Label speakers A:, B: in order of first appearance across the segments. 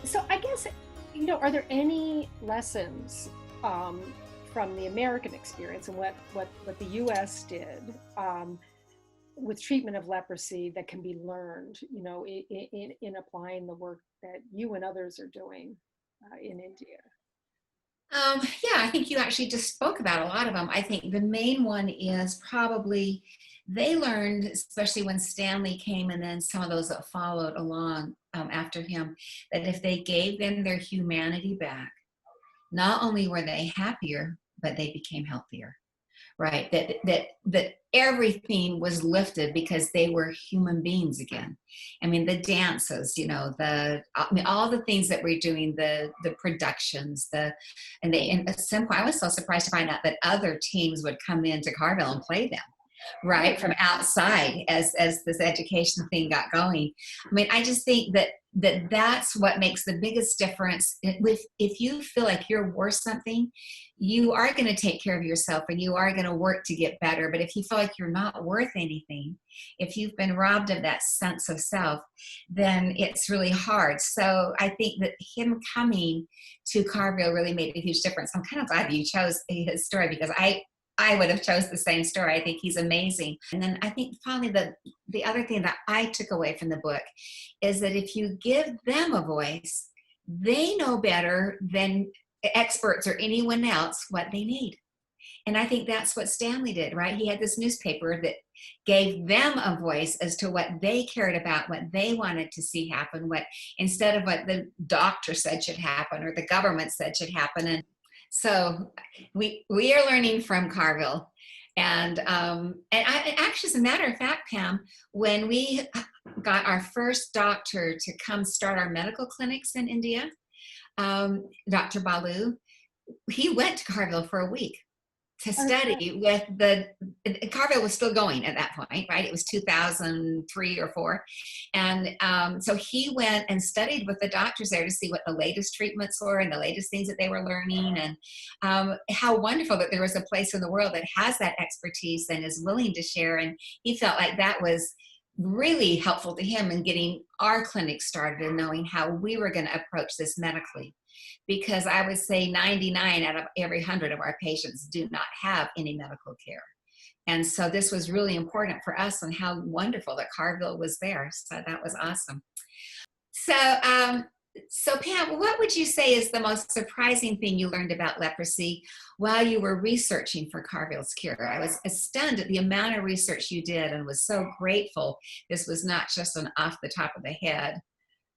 A: So I guess, are there any lessons um, from the American experience and what the U.S. did with treatment of leprosy that can be learned, in applying the work that you and others are doing in India?
B: Yeah, I think you actually just spoke about a lot of them. I think the main one is probably they learned, especially when Stanley came and then some of those that followed along after him, that if they gave them their humanity back, not only were they happier, but they became healthier. Right, that everything was lifted because they were human beings again. I mean, the dances, all the things that we're doing, the productions, and at some point I was so surprised to find out that other teams would come into Carvill and play them, right, from outside as this education thing got going. I mean, I just think that's what makes the biggest difference. If you feel like you're worth something, you are going to take care of yourself and you are going to work to get better. But if you feel like you're not worth anything, if you've been robbed of that sense of self, then it's really hard. So I think that him coming to Carville really made a huge difference. I'm kind of glad you chose his story, because I would have chose the same story. I think he's amazing. And then I think finally the other thing that I took away from the book is that if you give them a voice, they know better than experts or anyone else what they need. And I think that's what Stanley did, right? He had this newspaper that gave them a voice as to what they cared about, what they wanted to see happen, instead of what the doctor said should happen or the government said should happen. And so we are learning from Carvill. And actually, as a matter of fact, Pam, when we got our first doctor to come start our medical clinics in India, Dr. Balu, he went to Carvill for a week to study with Carvill was still going at that point, right? It was 2003 or 4. And so he went and studied with the doctors there to see what the latest treatments were and the latest things that they were learning. And how wonderful that there was a place in the world that has that expertise and is willing to share. And he felt like that was really helpful to him in getting our clinic started and knowing how we were going to approach this medically. Because I would say 99 out of every 100 of our patients do not have any medical care. And so this was really important for us, and how wonderful that Carvill was there. So that was awesome. So Pam, what would you say is the most surprising thing you learned about leprosy while you were researching for Carvill's cure? I was stunned at the amount of research you did and was so grateful this was not just an off the top of the head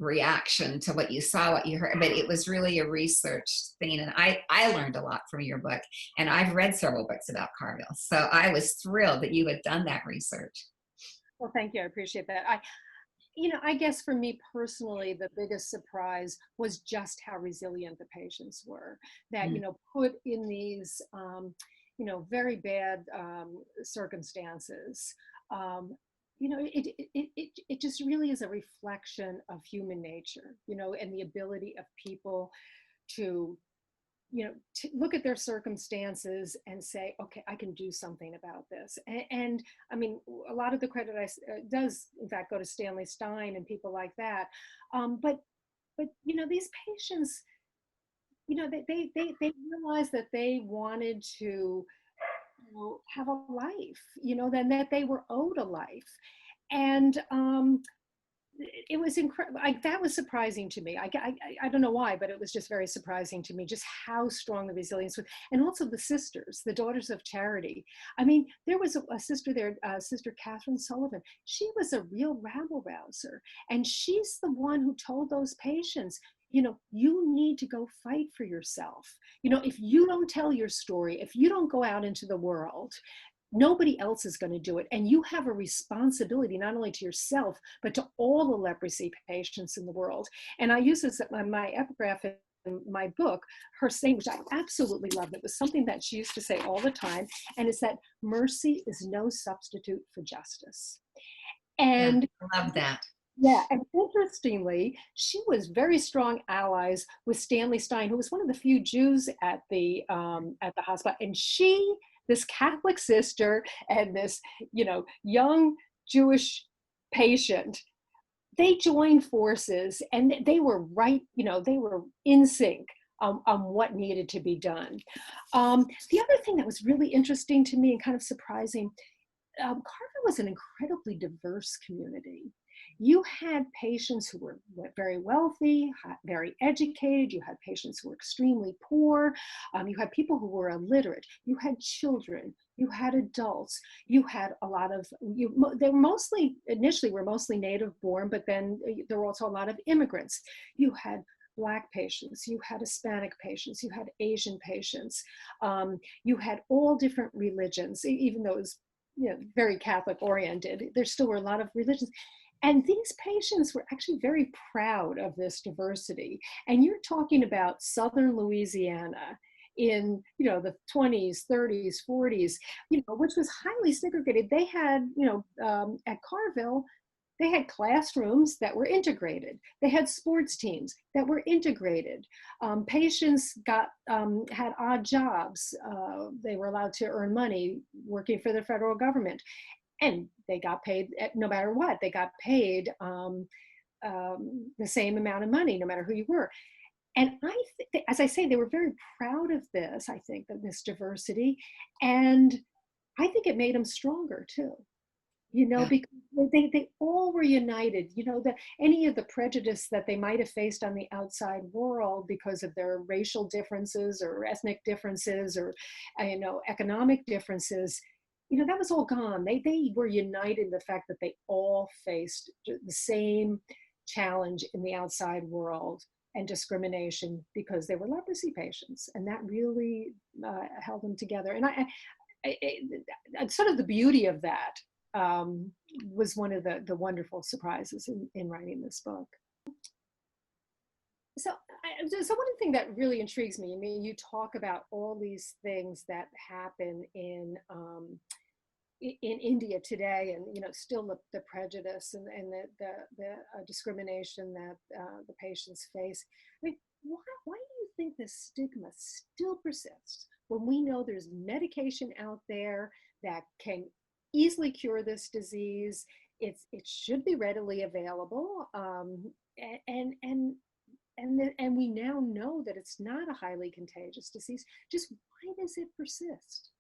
B: reaction to what you saw, what you heard, but it was really a research thing. And I learned a lot from your book, and I've read several books about Carvill. So I was thrilled that you had done that research.
A: Well, thank you. I appreciate that. I guess for me personally, the biggest surprise was just how resilient the patients were. That, put in these, very bad circumstances, it just really is a reflection of human nature, and the ability of people to, to look at their circumstances and say, okay, I can do something about this. And I mean, a lot of the credit does in fact go to Stanley Stein and people like that. But these patients, they realized that they wanted to have a life, then that they were owed a life. And it was incredible. That was surprising to me. I don't know why, but it was just very surprising to me, just how strong the resilience was. And also the sisters, the Daughters of Charity. I mean, there was a sister there, Sister Catherine Sullivan. She was a real rabble rouser. And she's the one who told those patients, you need to go fight for yourself. If you don't tell your story, if you don't go out into the world, nobody else is going to do it. And you have a responsibility not only to yourself, but to all the leprosy patients in the world. And I use this in my epigraph in my book, her saying, which I absolutely loved. It was something that she used to say all the time. And it's that mercy is no substitute for justice. And
B: yeah, I love that.
A: Yeah, and interestingly, she was very strong allies with Stanley Stein, who was one of the few Jews at the hospital. And she, this Catholic sister, and this young Jewish patient they joined forces, and they were right, they were in sync on what needed to be done. The other thing that was really interesting to me and kind of surprising, Carver was an incredibly diverse community. You had patients who were very wealthy, very educated. You had patients who were extremely poor. You had people who were illiterate. You had children. You had adults. You had a lot of, they were mostly, initially were mostly native born, but then there were also a lot of immigrants. You had Black patients, you had Hispanic patients, you had Asian patients, you had all different religions, even though it was very Catholic oriented. There still were a lot of religions. And these patients were actually very proud of this diversity. And you're talking about Southern Louisiana in the 20s, 30s, 40s, which was highly segregated. They had, at Carvill, they had classrooms that were integrated. They had sports teams that were integrated. Patients had odd jobs. They were allowed to earn money working for the federal government, and they got paid no matter what. They got paid the same amount of money, no matter who you were. And I think, as I say, they were very proud of this. I think of this diversity, and I think it made them stronger too.
B: Yeah.
A: Because they all were united, that any of the prejudice that they might have faced on the outside world because of their racial differences or ethnic differences or, economic differences, that was all gone. They were united in the fact that they all faced the same challenge in the outside world and discrimination because they were leprosy patients. And that really held them together. And I sort of the beauty of that was one of the wonderful surprises in writing this book. So one thing that really intrigues me, I mean, you talk about all these things that happen in India today, and still the prejudice and the discrimination that the patients face. I mean, why do you think this stigma still persists when we know there's medication out there that can easily cure this disease? It should be readily available, and we now know that it's not a highly contagious disease. Just why does it persist?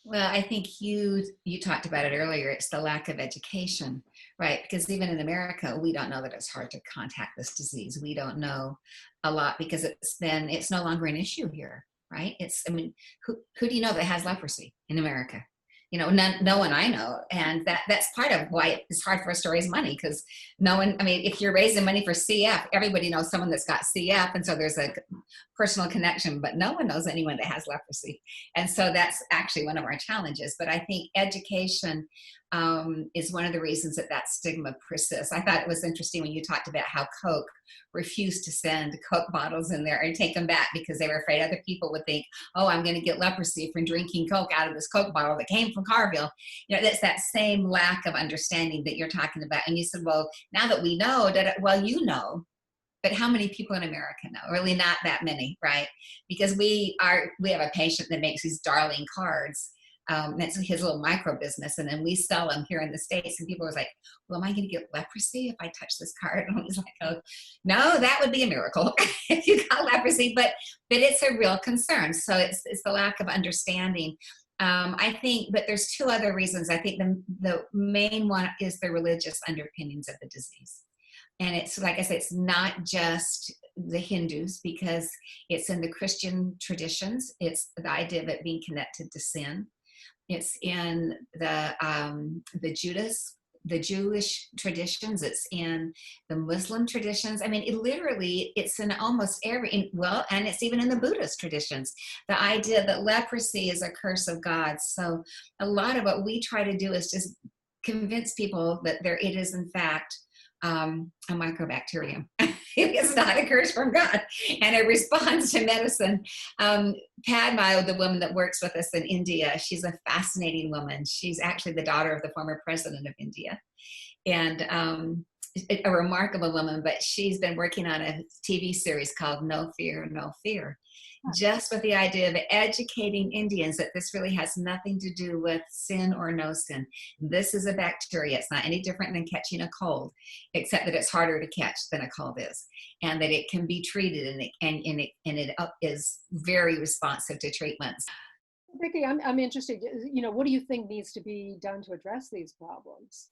B: Well, I think you talked about it earlier. It's the lack of education, right? Because even in America, we don't know that it's hard to contact this disease. We don't know a lot because it's no longer an issue here, right? Who do you know that has leprosy in America? No one I know. And that's part of why it's hard for us to raise money, because no one, if you're raising money for CF, everybody knows someone that's got CF. And so there's a personal connection, but no one knows anyone that has leprosy. And so that's actually one of our challenges. But I think education is one of the reasons that stigma persists. I thought it was interesting when you talked about how Coke refused to send Coke bottles in there and take them back because they were afraid other people would think, oh, I'm going to get leprosy from drinking Coke out of this Coke bottle that came from Carvill. That's that same lack of understanding that you're talking about. And you said, well, now that we know that, well, but how many people in America know? Really not that many, right? Because we have a patient that makes these darling cards. That's his little micro business. And then we sell them here in the States. And people are like, well, am I going to get leprosy if I touch this card? And I was like, oh, no, that would be a miracle if you got leprosy. But it's a real concern. So it's the lack of understanding. I think, but there's two other reasons. I think the main one is the religious underpinnings of the disease. And it's, like I said, it's not just the Hindus, because it's in the Christian traditions. It's the idea of it being connected to sin. It's in the Jewish traditions. It's in the Muslim traditions. It's in almost every, and it's even in the Buddhist traditions. The idea that leprosy is a curse of God. So a lot of what we try to do is just convince people that it is in fact a microbacterium. It's not a curse from God, and it responds to medicine. Padma, the woman that works with us in India, she's a fascinating woman. She's actually the daughter of the former president of India, and a remarkable woman, but she's been working on a TV series called No Fear, No Fear, just with the idea of educating Indians that this really has nothing to do with sin or no sin. This is a bacteria. It's not any different than catching a cold, except that it's harder to catch than a cold is, and that it can be treated, and it is very responsive to treatments.
A: Becky, I'm interested, what do you think needs to be done to address these problems?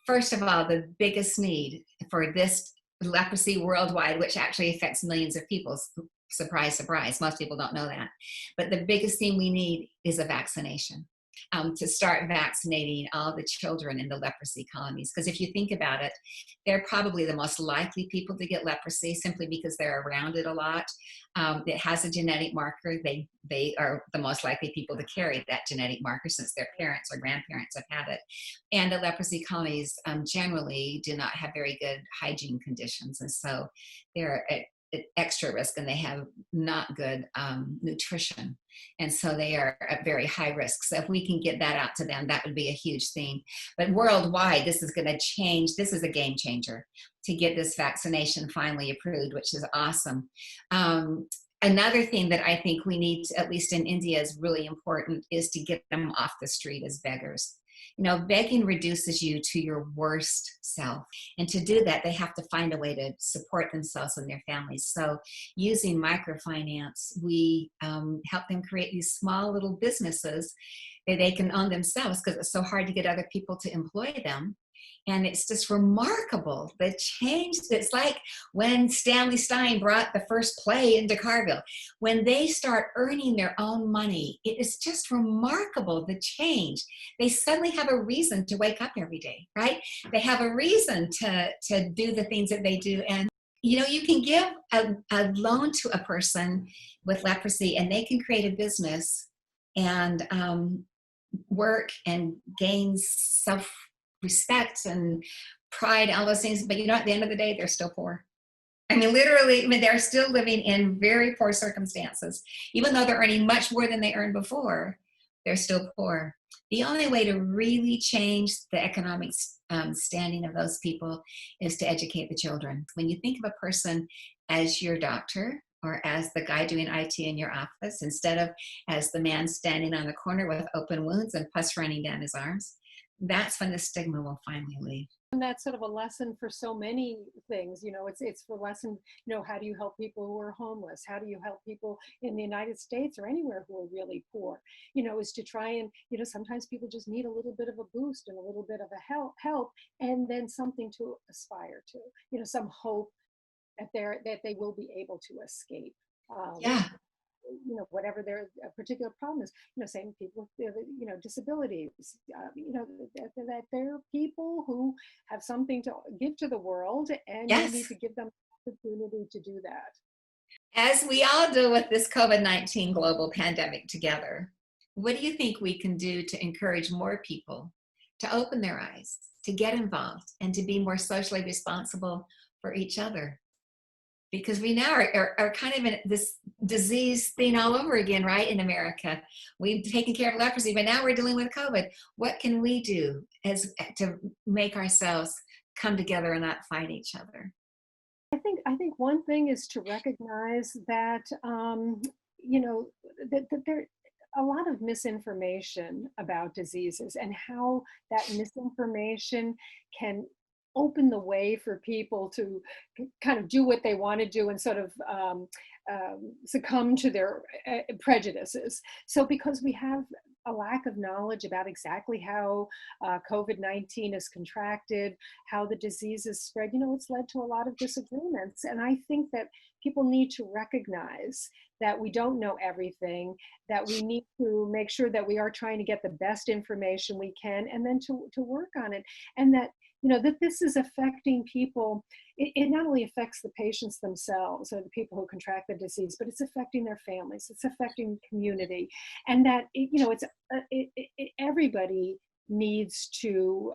B: First of all, the biggest need for this leprosy worldwide, which actually affects millions of people, surprise, surprise, most people don't know that. But the biggest thing we need is a vaccination, to start vaccinating all the children in the leprosy colonies. Because if you think about it, they're probably the most likely people to get leprosy simply because they're around it a lot. It has a genetic marker. They are the most likely people to carry that genetic marker since their parents or grandparents have had it. And the leprosy colonies generally do not have very good hygiene conditions. And so they're at extra risk, and they have not good nutrition. And so they are at very high risk. So if we can get that out to them, that would be a huge thing. But worldwide, this is going to change. This is a game changer to get this vaccination finally approved, which is awesome. Another thing that I think we need, at least in India, is really important, is to get them off the street as beggars. Begging reduces you to your worst self. And to do that, they have to find a way to support themselves and their families. So using microfinance, we help them create these small little businesses that they can own themselves, because it's so hard to get other people to employ them. And it's just remarkable, the change. It's like when Stanley Stein brought the first play into Carvill. When they start earning their own money, it is just remarkable, the change. They suddenly have a reason to wake up every day, right? They have a reason to do the things that they do. And you can give a loan to a person with leprosy, and they can create a business and work and gain self-respect and pride, all those things. But at the end of the day, they're still poor. I mean, literally, they're still living in very poor circumstances. Even though they're earning much more than they earned before, they're still poor. The only way to really change the economic standing of those people is to educate the children. When you think of a person as your doctor, or as the guy doing IT in your office, instead of as the man standing on the corner with open wounds and pus running down his arms, that's when the stigma will finally leave.
A: And that's sort of a lesson for so many things. It's for lesson, how do you help people who are homeless? How do you help people in the United States or anywhere who are really poor? Is to try and, sometimes people just need a little bit of a boost and a little bit of a help, and then something to aspire to, some hope that they will be able to escape.
B: Yeah.
A: Whatever their particular problem is, same people with, disabilities, that there are people who have something to give to the world, and
B: Yes.
A: you need to give them the opportunity to do that.
B: As we all deal with this COVID-19 global pandemic together, what do you think we can do to encourage more people to open their eyes, to get involved, and to be more socially responsible for each other? Because we now are kind of in this disease thing all over again, right, in America. We've taken care of leprosy, but now we're dealing with COVID. What can we do to make ourselves come together and not fight each other?
A: I think one thing is to recognize that, that there a lot of misinformation about diseases, and how that misinformation can open the way for people to kind of do what they want to do, and sort of succumb to their prejudices. So because we have a lack of knowledge about exactly how COVID-19 is contracted, how the disease is spread, it's led to a lot of disagreements. And I think that people need to recognize that we don't know everything, that we need to make sure that we are trying to get the best information we can, and then to work on it. And that that this is affecting people. It not only affects the patients themselves or the people who contract the disease, but it's affecting their families. It's affecting the community, and that everybody needs to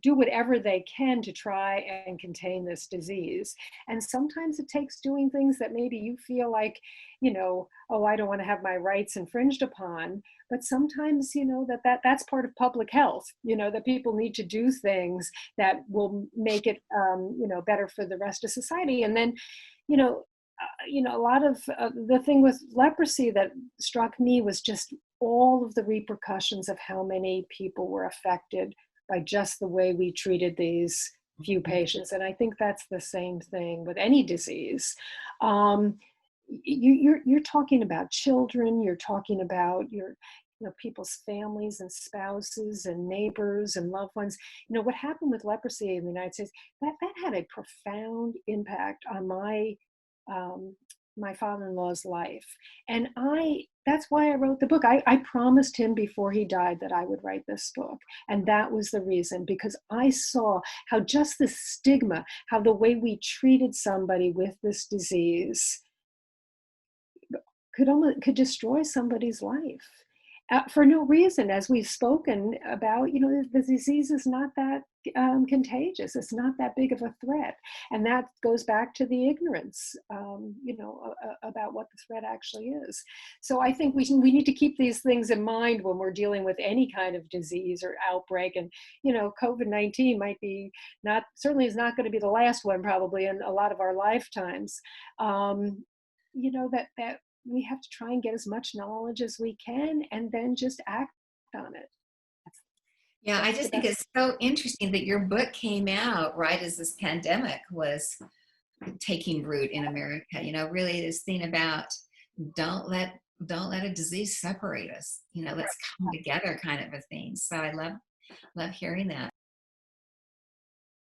A: do whatever they can to try and contain this disease. And sometimes it takes doing things that maybe you feel like, oh, I don't want to have my rights infringed upon. But sometimes, that's part of public health, that people need to do things that will make it, better for the rest of society. And then, a lot of the thing with leprosy that struck me was just all of the repercussions of how many people were affected by just the way we treated these few patients. And I think that's the same thing with any disease. You're talking about children, you're talking about people's families and spouses and neighbors and loved ones. What happened with leprosy in the United States, that had a profound impact on my father-in-law's life. And that's why I wrote the book. I promised him before he died that I would write this book. And that was the reason, because I saw how just the stigma, how the way we treated somebody with this disease could destroy somebody's life. For no reason, as we've spoken about, the disease is not that contagious. It's not that big of a threat. And that goes back to the ignorance, about what the threat actually is. So I think we need to keep these things in mind when we're dealing with any kind of disease or outbreak. And, COVID-19 might be certainly is not going to be the last one probably in a lot of our lifetimes. That we have to try and get as much knowledge as we can and then just act on it.
B: Yeah, I just think it's so interesting that your book came out right as this pandemic was taking root in America. Really this thing about don't let a disease separate us. Let's come together kind of a thing. So I love hearing that.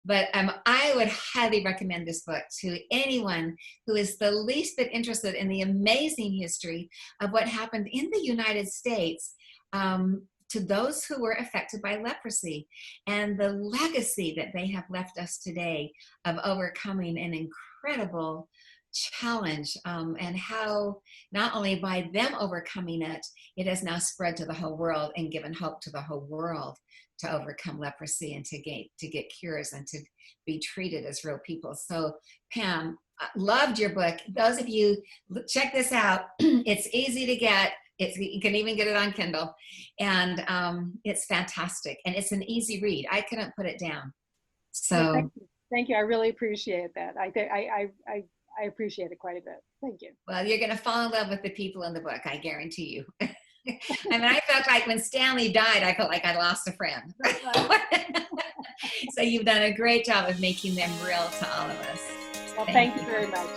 B: But I would highly recommend this book to anyone who is the least bit interested in the amazing history of what happened in the United States to those who were affected by leprosy and the legacy that they have left us today of overcoming an incredible challenge, and how not only by them overcoming it, it has now spread to the whole world and given hope to the whole world to overcome leprosy and to get cures and to be treated as real people. So Pam, loved your book. Those of you, check this out. It's easy to get. You can even get it on Kindle, and it's fantastic, and it's an easy read. I couldn't put it down. So
A: well, thank you. I really appreciate that. I appreciate it quite a bit. Thank you.
B: Well, you're going to fall in love with the people in the book, I guarantee you. I felt like when Stanley died, I felt like I lost a friend. So you've done a great job of making them real to all of us.
A: Well, thank you very much.